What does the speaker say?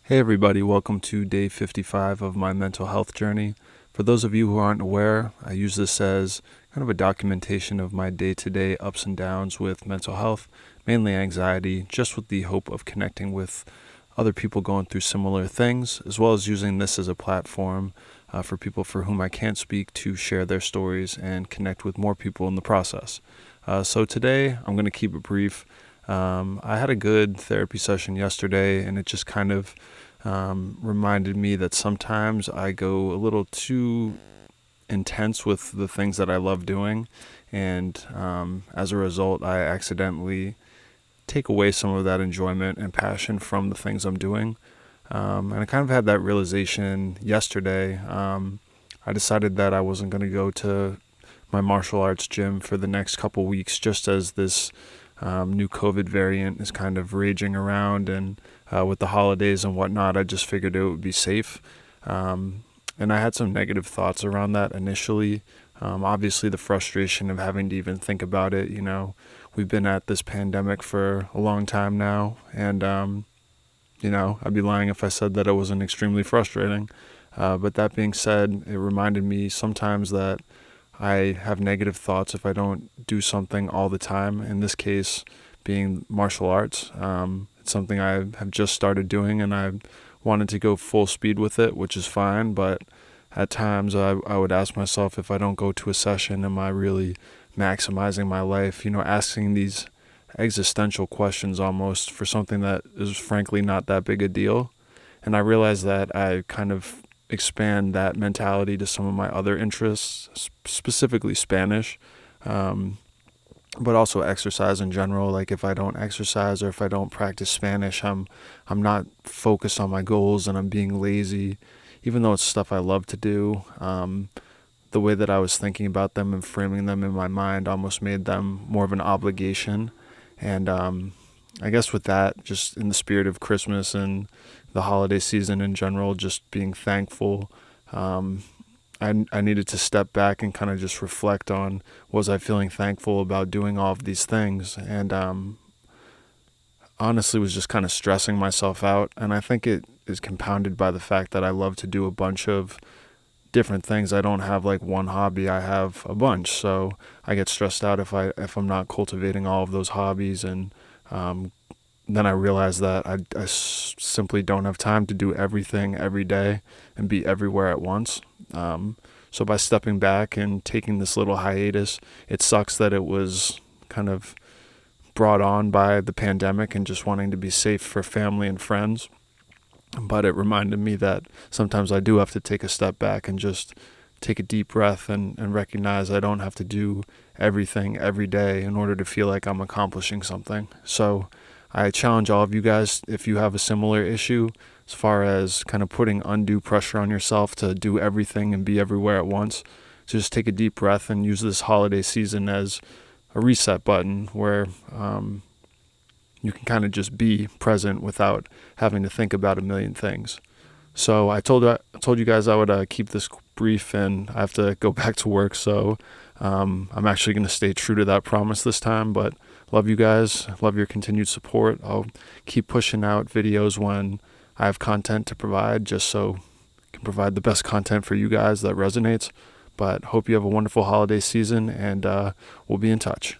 Hey everybody, welcome to day 55 of my mental health journey. For those of you who aren't aware, I use this as kind of a documentation of my day-to-day ups and downs with mental health, mainly anxiety, just with the hope of connecting with other people going through similar things, as well as using this as a platform for people for whom I can't speak to share their stories and connect with more people in the process. So today, I'm going to keep it brief. I had a good therapy session yesterday, and it just kind of reminded me that sometimes I go a little too intense with the things that I love doing, and as a result, I accidentally take away some of that enjoyment and passion from the things I'm doing. And I kind of had that realization yesterday. I decided that I wasn't going to go to my martial arts gym for the next couple weeks, just as this new COVID variant is kind of raging around, and with the holidays and whatnot, I just figured it would be safe. And I had some negative thoughts around that initially. Obviously, the frustration of having to even think about it. We've been at this pandemic for a long time now, and I'd be lying if I said that it wasn't extremely frustrating. But that being said, it reminded me sometimes that I have negative thoughts if I don't do something all the time. In this case, being martial arts. It's something I have just started doing, and I wanted to go full speed with it, which is fine. But at times I would ask myself, if I don't go to a session, am I really maximizing my life? Asking these existential questions almost for something that is frankly not that big a deal. And I realized that I kind of expand that mentality to some of my other interests, specifically Spanish, but also exercise in general. Like if I don't exercise or if I don't practice Spanish, I'm not focused on my goals and I'm being lazy, even though it's stuff I love to do. The way that I was thinking about them and framing them in my mind almost made them more of an obligation. And I guess with that, just in the spirit of Christmas and the holiday season in general, just being thankful, I needed to step back and kind of just reflect on, was I feeling thankful about doing all of these things? And honestly was just kind of stressing myself out. And I think it is compounded by the fact that I love to do a bunch of different things. I don't have like one hobby, I have a bunch. So I get stressed out if I'm not cultivating all of those hobbies. And then I realize that I simply don't have time to do everything every day and be everywhere at once. So by stepping back and taking this little hiatus, it sucks that it was kind of brought on by the pandemic and just wanting to be safe for family and friends. But it reminded me that sometimes I do have to take a step back and just take a deep breath and recognize I don't have to do everything every day in order to feel like I'm accomplishing something. So I challenge all of you guys, if you have a similar issue, as far as kind of putting undue pressure on yourself to do everything and be everywhere at once, to just take a deep breath and use this holiday season as a reset button where you can kind of just be present without having to think about a million things. So I told you guys I would keep this brief, and I have to go back to work. So I'm actually going to stay true to that promise this time. But love you guys. Love your continued support. I'll keep pushing out videos when I have content to provide, just so I can provide the best content for you guys that resonates. But hope you have a wonderful holiday season, and we'll be in touch.